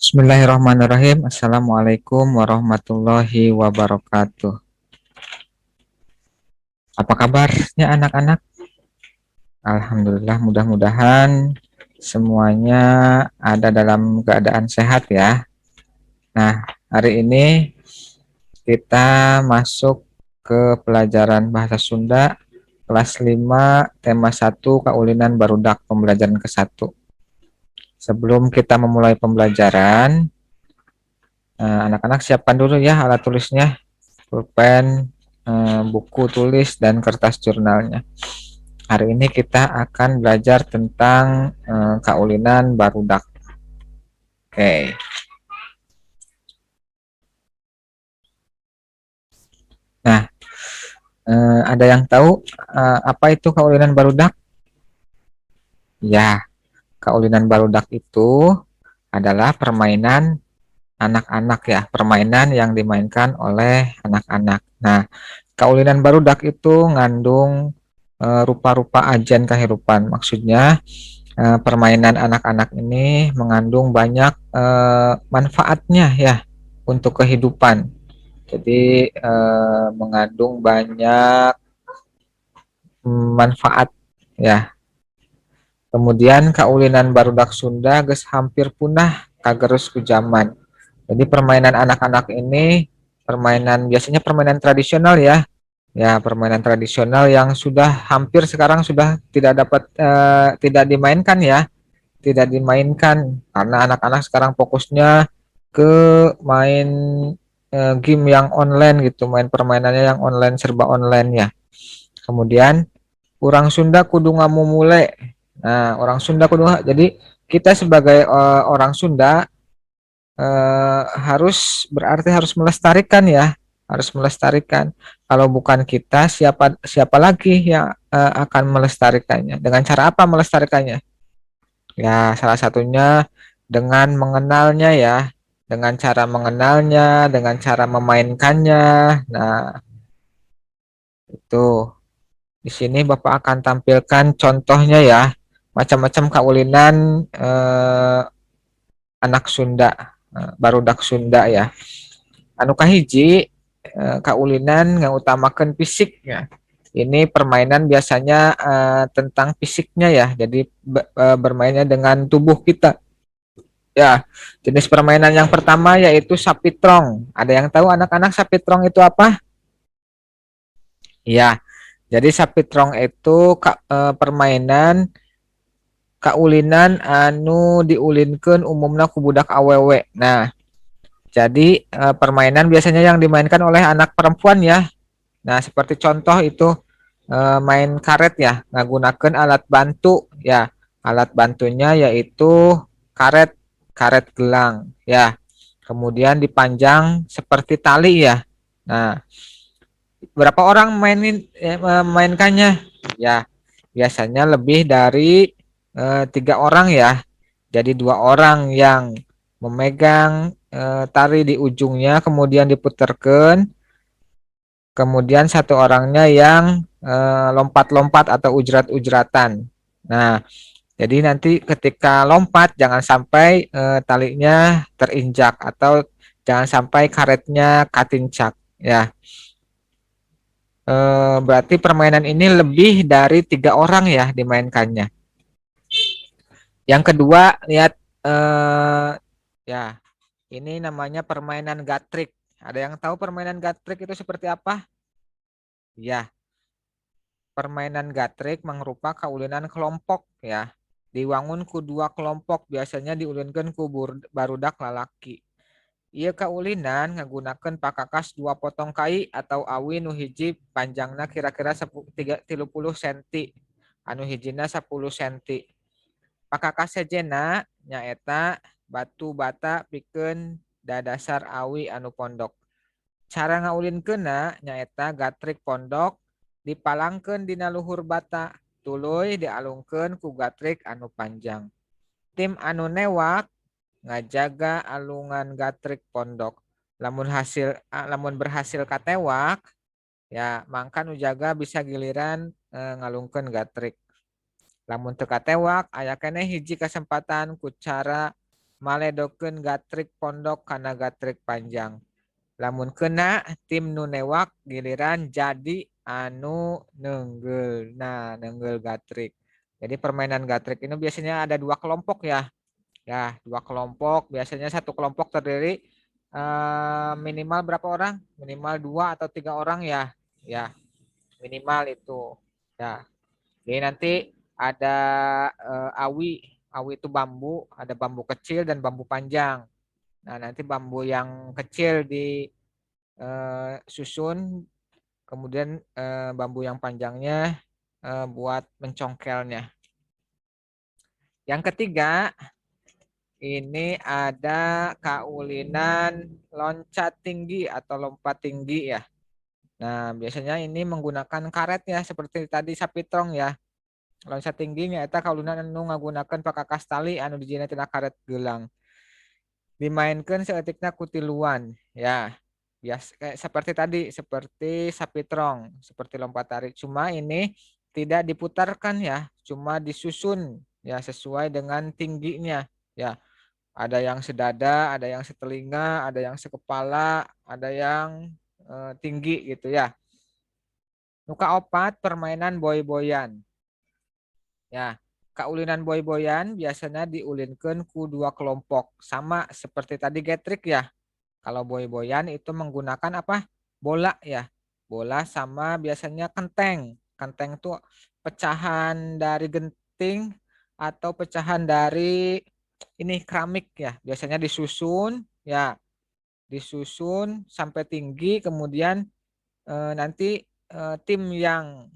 Bismillahirrahmanirrahim. Assalamualaikum warahmatullahi wabarakatuh. Apa kabarnya anak-anak? Alhamdulillah, mudah-mudahan semuanya ada dalam keadaan sehat ya. Nah, hari ini kita masuk ke pelajaran bahasa Sunda kelas 5 tema 1 Kaulinan Barudak pembelajaran ke-1. Sebelum kita memulai pembelajaran, anak-anak siapkan dulu ya alat tulisnya, pulpen, buku tulis, dan kertas jurnalnya. Hari ini kita akan belajar tentang kaulinan barudak. Oke. Nah, ada yang tahu apa itu kaulinan barudak? Ya, kaulinan barudak itu adalah permainan anak-anak ya, permainan yang dimainkan oleh anak-anak. Nah, kaulinan barudak itu ngandung rupa-rupa ajen kehidupan. Maksudnya permainan anak-anak ini mengandung banyak manfaatnya ya untuk kehidupan. Jadi mengandung banyak manfaat ya. Kemudian kaulinan barudak Sunda geus hampir punah kagerus ku zaman. Jadi permainan anak-anak ini biasanya permainan tradisional ya. Ya, permainan tradisional yang sudah hampir sekarang sudah tidak dimainkan ya, tidak dimainkan karena anak-anak sekarang fokusnya ke main game yang online gitu, main permainannya yang online, serba online ya. Kemudian orang Sunda kudu ngamumule. Nah, orang Sunda jadi kita sebagai orang Sunda berarti harus melestarikan ya, harus melestarikan. Kalau bukan kita, siapa siapa lagi yang akan melestarikannya? Dengan cara apa melestarikannya? Ya, salah satunya dengan mengenalnya ya, dengan cara mengenalnya, dengan cara memainkannya. Nah, itu di sini Bapak akan tampilkan contohnya ya, macam-macam kaulinan anak Sunda, barudak Sunda ya. Anu kahiji kaulinan yang utamakan fisik ya. Ini permainan biasanya tentang fisiknya ya. Jadi bermainnya dengan tubuh kita. Ya, jenis permainan yang pertama yaitu sapitrong. Ada yang tahu anak-anak sapitrong itu apa? Ya, jadi sapitrong itu permainan kaulinan anu diulinkeun umumna ku budak awewe. Nah, jadi permainan biasanya yang dimainkan oleh anak perempuan ya. Nah, seperti contoh itu main karet ya, menggunakan alat bantu ya. Alat bantunya yaitu karet, karet gelang ya. Kemudian dipanjang seperti tali ya. Nah, berapa orang mainkannya? Ya, biasanya lebih dari 3 orang ya. Jadi 2 orang yang memegang tali di ujungnya, kemudian diputarkan, kemudian 1 orangnya yang lompat-lompat atau ujrat-ujratan. Nah, jadi nanti ketika lompat jangan sampai talinya terinjak atau jangan sampai karetnya katincak ya. Berarti permainan ini lebih dari 3 orang ya dimainkannya. Yang kedua, lihat ya, ini namanya permainan gatrik. Ada yang tahu permainan gatrik itu seperti apa? Ya, permainan gatrik mengrupa kaulinan kelompok ya. Diwangun ku 2 kelompok, biasanya diulinkan ku barudak lalaki. Ieu kaulinan nggunakeun pakakas 2 potong kai atau awi nu hiji panjangna kira-kira 30 cm, anu hijina 10 cm. Pakakas sejena nyaeta batu bata pikeun dadasar awi anu pondok. Cara ngaulinkeunna nyaeta gatrik pondok dipalangkeun dina luhur bata, tuluy dialungkeun ku gatrik anu panjang. Tim anu newak ngajaga alungan gatrik pondok. Lamun berhasil katewak ya mangka nu jaga bisa giliran ngalungkeun gatrik. Lamun teu katewak aya keneh hiji kesempatan ku cara maledokeun gatrik pondok kana gatrik panjang. Lamun kena tim nu newak giliran jadi anu nenggel. Nah, nenggel gatrik. Jadi permainan gatrik ini biasanya ada dua kelompok ya. Ya, dua kelompok. Biasanya satu kelompok terdiri minimal berapa orang? Minimal dua atau tiga orang ya. Ya, minimal itu. Ya. Jadi nanti ada awi. Awi itu bambu. Ada bambu kecil dan bambu panjang. Nah, nanti bambu yang kecil di susun, kemudian bambu yang panjangnya buat mencongkelnya. Yang ketiga, ini ada kaulinan loncat tinggi atau lompat tinggi ya. Nah, biasanya ini menggunakan karet ya, seperti tadi sapitrong ya. Loncat tinggi eta kaulinan anu ngagunakeun pakakas tali anu dijieun tina karet geulang. Dimainkan seetikna kutiluan ya. Bias kayak seperti tadi, seperti sapitrong, seperti lompat tarik. Cuma ini tidak diputarkan ya, cuma disusun ya sesuai dengan tingginya ya. Ada yang sedada, ada yang setelinga, ada yang sekepala, ada yang tinggi gitu ya. Nuka opat permainan boy-boyan. Ya, kaulinan boy-boyan biasanya diulinkan ku dua kelompok. Sama seperti tadi getrik ya. Kalau boy-boyan itu menggunakan apa? Bola ya. Bola sama biasanya kenteng. Kenteng itu pecahan dari genting atau pecahan dari ini keramik ya. Biasanya disusun ya, disusun sampai tinggi kemudian nanti tim yang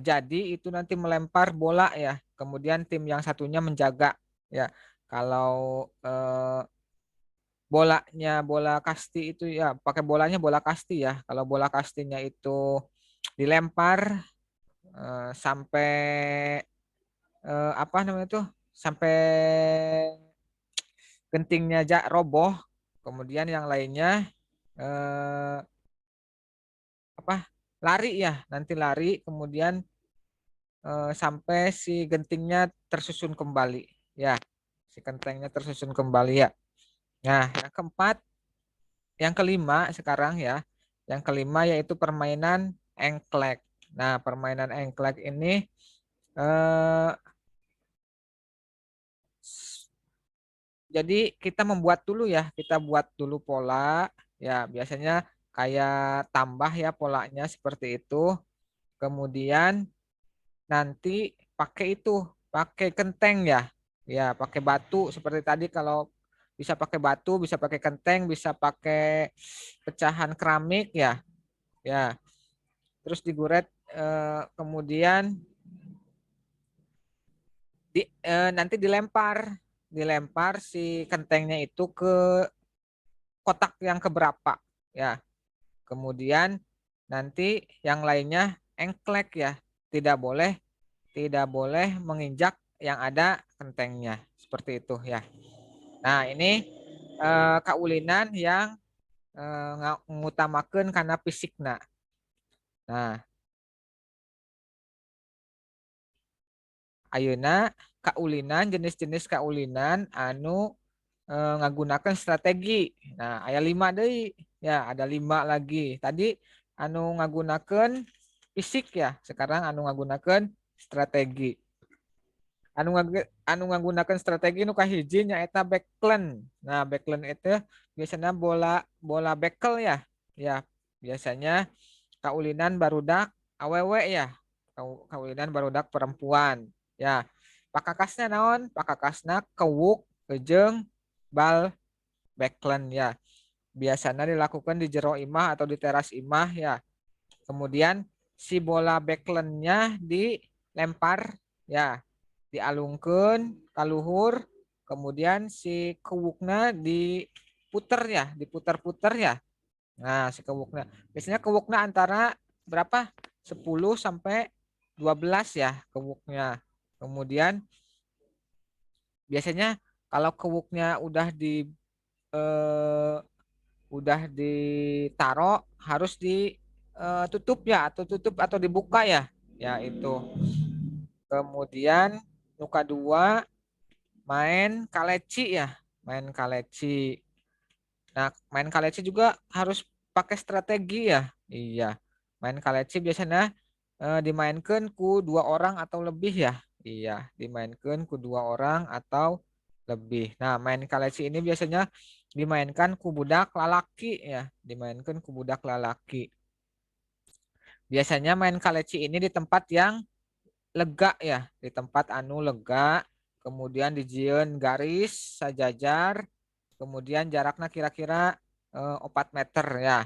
jadi itu nanti melempar bola ya. Kemudian tim yang satunya menjaga ya. Kalau bolanya bola kasti itu ya pakai bolanya bola kasti ya. Kalau bola kastinya itu dilempar sampai apa namanya itu sampai gentingnya roboh, kemudian yang lainnya eh, apa lari ya, nanti lari kemudian sampai si gentingnya tersusun kembali ya, si kentengnya tersusun kembali ya. Nah, yang keempat, yang kelima sekarang ya, yang kelima yaitu permainan engklek. Nah, permainan engklek ini eh, jadi kita membuat dulu ya, kita buat dulu pola ya, biasanya kayak tambah ya polanya seperti itu. Kemudian nanti pakai itu, pakai kenteng ya. Ya, pakai batu seperti tadi kalau bisa pakai batu, bisa pakai kenteng, bisa pakai pecahan keramik ya. Ya, terus diguret kemudian nanti dilempar si kentengnya itu ke kotak yang keberapa ya. Kemudian nanti yang lainnya engklek ya. Tidak boleh menginjak yang ada kentengnya. Seperti itu ya. Nah, ini kaulinan yang ngutamakeun karena fisikna. Nah, ayeuna kaulinan jenis-jenis kaulinan anu ngagunakeun strategi. Nah, aya 5 deui. Ya, ada 5 lagi. Tadi anu ngagunakeun fisik ya. Sekarang anu ngagunakeun strategi. Anu ngagunakeun strategi nu kahiji nyaeta backland. Nah, backland itu biasanya bola bola bekel ya. Ya, biasanya kaulinan barudak awewe ya. Kaulinan barudak perempuan. Ya. Pakakasna naon? Pakakasna kewuk jeung bal backland ya. Biasanya dilakukan di jero imah atau di teras imah ya. Kemudian si bola backlandnya dilempar ya, dialungkan kaluhur, kemudian si kewukna diputer ya, diputar-putar ya. Nah, si kewukna. Biasanya kewukna antara berapa? 10 sampai 12 ya kewuknya. Kemudian biasanya kalau kewuknya eh, udah ditaro harus ditutup ya atau tutup atau dibuka ya. Ya itu. Kemudian nuka dua main kaleci ya, main kaleci. Nah, main kaleci juga harus pakai strategi ya. Iya. Main kaleci biasanya dimainkan ku dua orang atau lebih ya. Iya, dimainkan ku dua orang atau lebih. Nah, main kaleci ini biasanya dimainkan ku budak lalaki ya, dimainkan ku budak lalaki. Biasanya main kaleci ini di tempat yang lega ya, di tempat anu lega, kemudian dijieun garis sajajar, kemudian jaraknya kira-kira 4 meter ya.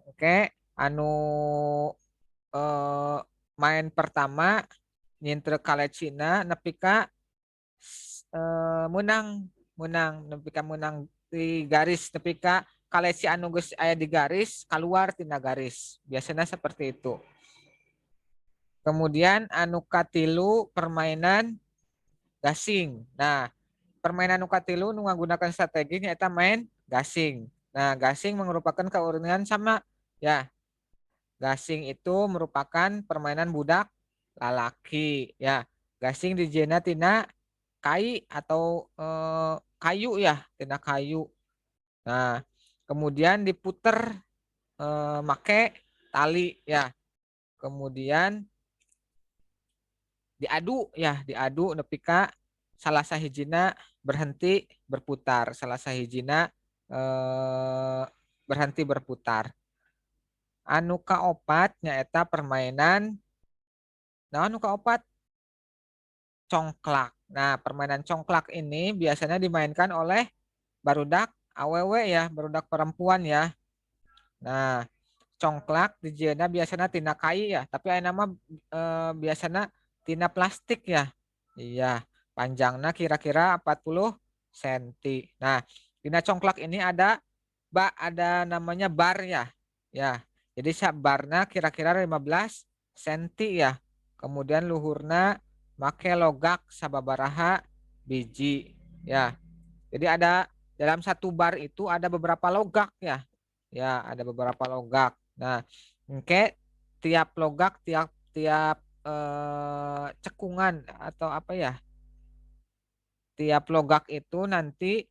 Oke, anu eh, main pertama nyinter kalecina nepi ka menang menang nepi ka menang di garis nepi ka kaleci anu geus aya di garis keluar tina garis. Biasanya seperti itu. Kemudian anu katilu permainan gasing. Nah, permainan anu katilu nu ngagunakan strategi nyaeta main gasing. Nah, gasing merupakan keuringan sama ya. Gasing itu merupakan permainan budak lalaki ya. Gasing dijieuna tina kai atau kayu ya, tina kayu. Nah, kemudian diputer make tali ya. Kemudian diadu ya, diadu nepi ka salah sahijina berhenti berputar, salah sahijina eh, berhenti berputar. Anu kaopat nyaeta permainan nah anu kaopat congklak. Nah, permainan congklak ini biasanya dimainkan oleh barudak awewe ya, barudak perempuan ya. Nah, congklak dijieuna biasanya tina kai ya, tapi aya nama biasanya tina plastik ya. Iya, panjangnya kira-kira 40 cm. Nah, tina congklak ini ada namanya bar ya. Ya. Jadi barnya kira-kira 15 cm ya. Kemudian luhurna make logak sababaraha biji ya. Jadi ada dalam satu bar itu ada beberapa logak ya. Ya, ada beberapa logak. Nah, oke, tiap logak tiap tiap cekungan atau apa ya? Tiap logak itu nanti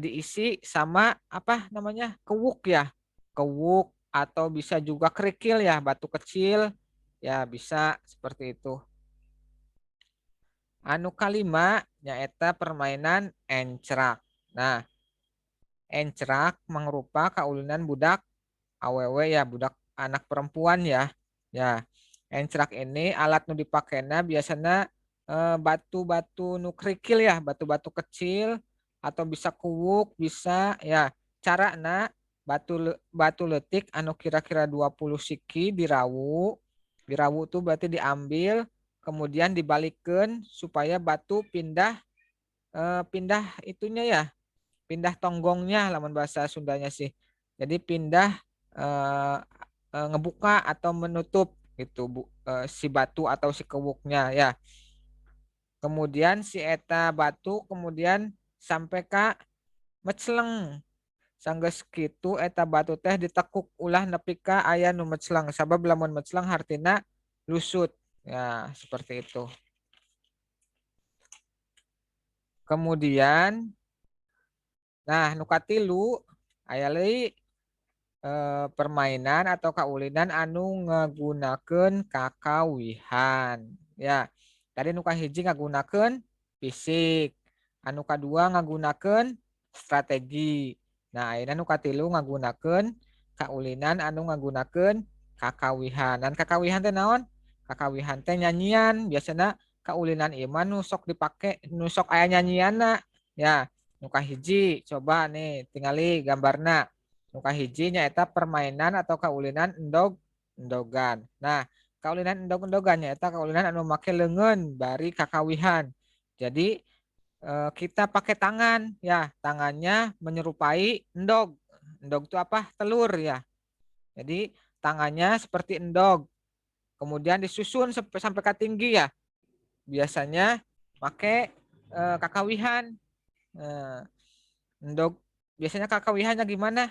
diisi sama apa namanya? Kewuk ya. Kewuk atau bisa juga kerikil ya, batu kecil. Ya, bisa seperti itu. Anu kalima nyaeta permainan encrak. Nah, encrak mangrupa kaulinan budak awewe ya, budak anak perempuan ya. Ya, encrak ini alat nu dipakainya biasanya batu-batu nu kerikil ya, batu-batu kecil atau bisa kuwuk, bisa ya. Carana batu letik anu kira-kira 20 siki dirawu. Dirawu tuh berarti diambil kemudian dibalikkan supaya batu pindah itunya ya, pindah tonggongnya lamun bahasa Sundanya sih. Jadi pindah eh, ngebuka atau menutup gitu si batu atau si kewuknya ya. Kemudian si eta batu kemudian sampai ka mecleng. Sanggeus kitu eta batu teh ditekuk ulah nepi ka aya nu mecleng. Sabab lamun mecleng hartina lusut. Ya, seperti itu. Kemudian nah nu katilu aya deui permainan atau kaulinan anu ngagunakeun kakawihan ya. Tadi nu kahiji ngagunakeun fisik, anu kadua ngagunakeun strategi. Nah, ayeuna nu katilu ngagunakeun kaulinan anu ngagunakeun kakawihan. Dan kakawihan teh naon? Kakawihan teh nyanyian, biasanya kaulinan iman nu sok dipake nu sok aya nyanyiana ya. Nu kahiji coba nih tingali gambarna. Nu kahiji nyaeta permainan atau kaulinan endog-endogan. Nah, kaulinan endog-endogan nyaeta kaulinan anu make leungeun bari kakawihan. Jadi kita pakai tangan ya, tangannya menyerupai endog. Endog itu apa? Telur ya. Jadi tangannya seperti endog. Kemudian disusun sampai ke tinggi ya. Biasanya pakai kakawihan. Eh, endog biasanya kakawihannya gimana?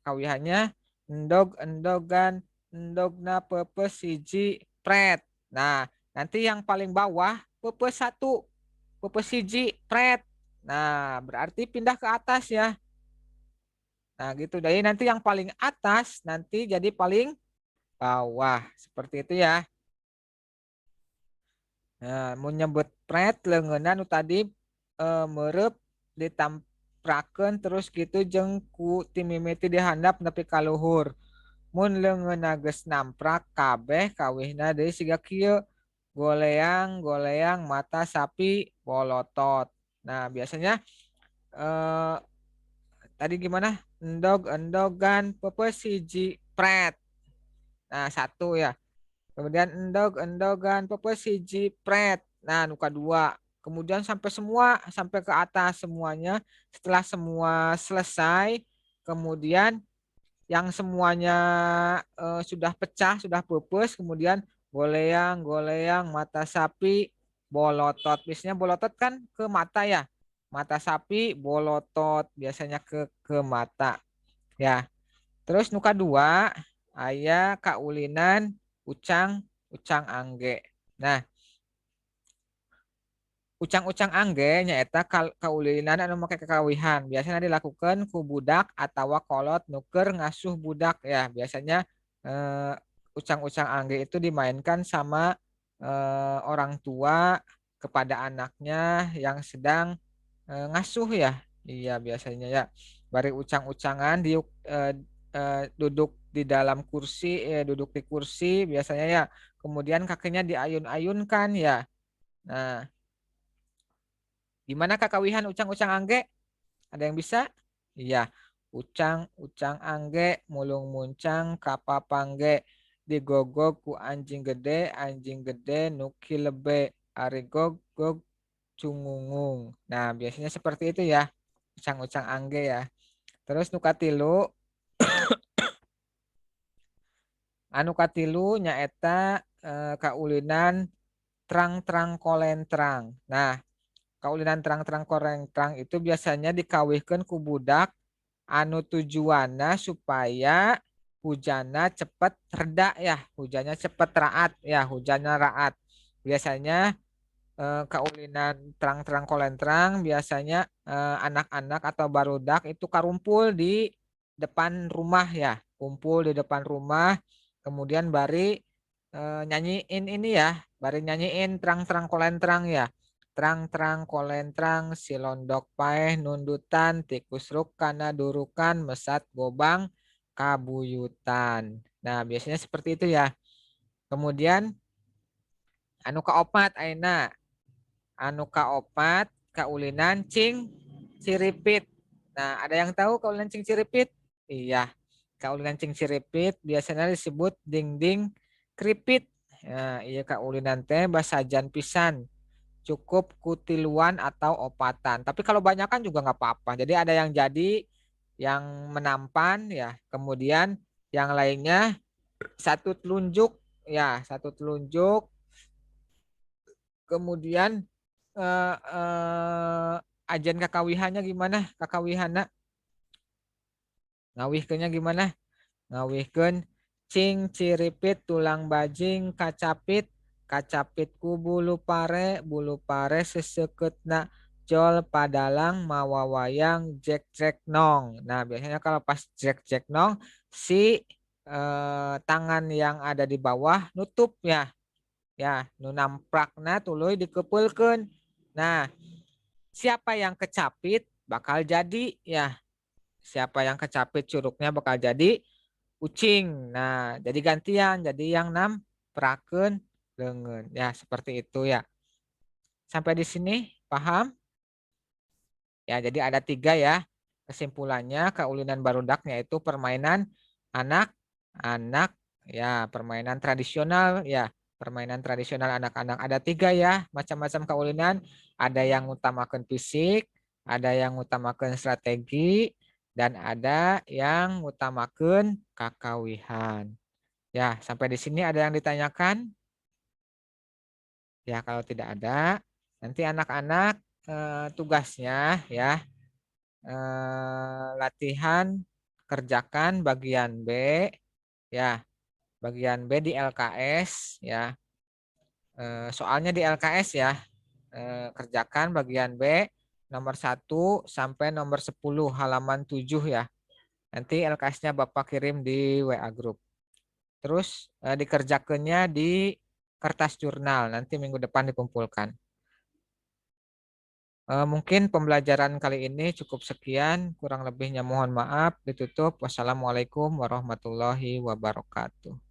Kawihannya endog-endogan endogna pepes siji pret. Nah, nanti yang paling bawah pepes satu. pepes hiji pret. Nah, berarti pindah ke atas ya. Nah, gitu. Jadi nanti yang paling atas nanti jadi paling bawah. Seperti itu ya. Nah, mau nyebut pret leungeunna nu tadi merep ditamprakeun terus gitu jeung ku ti mimiti dihandap nepi ka luhur. Mun leungeunna geus namprak kabeh kawihna deui siga kieu. Goleang, goleang mata sapi bolotot. Nah, biasanya eh, tadi gimana? Endog, endogan, pepes hiji pret. Nah, satu ya. Kemudian endog, endogan, pepes hiji pret. Nah, nuka dua. Kemudian sampai semua, sampai ke atas semuanya. Setelah semua selesai, kemudian yang semuanya sudah pecah, sudah pupus, kemudian goleang, goleang, mata sapi, bolotot. Biasanya bolotot kan ke mata ya. Mata sapi, bolotot, biasanya ke mata. Ya, terus nuka dua, ayah kaulinan, ucang, ucang angge. Nah, ucang-ucang angge nyaeta kaulinan anu make kekawihan. Biasanya dilakukan ku budak atau kolot nuker ngasuh budak ya. Biasanya eh, ucang-ucang angge itu dimainkan sama orang tua kepada anaknya yang sedang ngasuh ya. Iya biasanya ya. Bari ucang-ucangan duduk di dalam kursi, duduk di kursi biasanya ya. Kemudian kakinya diayun-ayunkan ya. Nah, gimana kakawihan ucang-ucang angge? Ada yang bisa? Iya. Ucang, ucang angge, mulung muncang, kapapangge, digogog ku anjing gede, nuki lebe, ari gog, gog, cungungung. Nah, biasanya seperti itu ya, ucang-ucang angge ya. Terus nukatilu, anu katilu nyaeta kaulinan terang-terang kolentrang. Nah, kaulinan terang-terang kolentrang itu biasanya dikawihkan ku budak anu tujuanna supaya hujannya cepet reda ya, hujannya cepet raat ya, hujannya raat. Biasanya kaulinan terang-terang kolentrang biasanya anak-anak atau barudak itu karumpul di depan rumah ya, kumpul di depan rumah, kemudian bari nyanyiin ini ya, bari nyanyiin terang-terang kolentrang ya. Terang-terang kolentrang si londok paeh nundutan tikus ruk kana durukan mesat gobang kabuyutan. Nah, biasanya seperti itu ya. Kemudian anu kaopat ayeuna anu kaopat kaulinan cing ciripit. Nah, ada yang tahu kaulinan cing ciripit? Iya, kaulinan cing ciripit biasanya disebut ding-ding kripit. Nah, iya kaulinan teh basajan pisan. Cukup kutiluan atau opatan. Tapi kalau banyak kan juga nggak apa-apa. Jadi ada yang jadi, yang menampan ya. Kemudian yang lainnya satu telunjuk ya, satu telunjuk. Kemudian ajen kakawihannya gimana? Kakawihana ngawihkeunnya gimana? Ngawihkeun cing ciripit tulang bajing kacapit kacapit ku bulu pare seseketna jol padalang mawa wayang jek jek nong. Nah, biasanya kalau pas jek jek nong si tangan yang ada di bawah nutup ya. Ya, nu namprakna tuluy dikepulkeun. Nah, siapa yang kecapit bakal jadi ya. Siapa yang kecapit curugnya bakal jadi ucing. Nah, jadi gantian. Jadi yang namprakeun leungeun. Ya, seperti itu ya. Sampai di sini paham? Ya, jadi ada tiga ya. Kesimpulannya kaulinan barudak yaitu permainan anak-anak ya, permainan tradisional ya. Permainan tradisional anak-anak ada tiga ya macam-macam kaulinan. Ada yang utamakan fisik, ada yang utamakan strategi, dan ada yang utamakan kakawihan. Ya, sampai di sini ada yang ditanyakan? Ya, kalau tidak ada, nanti anak-anak tugasnya ya latihan kerjakan bagian B ya, bagian B di LKS ya. Soalnya di LKS ya. kerjakan bagian B nomor 1 sampai nomor 10 halaman 7 ya. Nanti LKS-nya Bapak kirim di WA grup. Terus dikerjakannya di kertas jurnal. Nanti minggu depan dikumpulkan. Mungkin pembelajaran kali ini cukup sekian. Kurang lebihnya mohon maaf. Ditutup. Wassalamualaikum warahmatullahi wabarakatuh.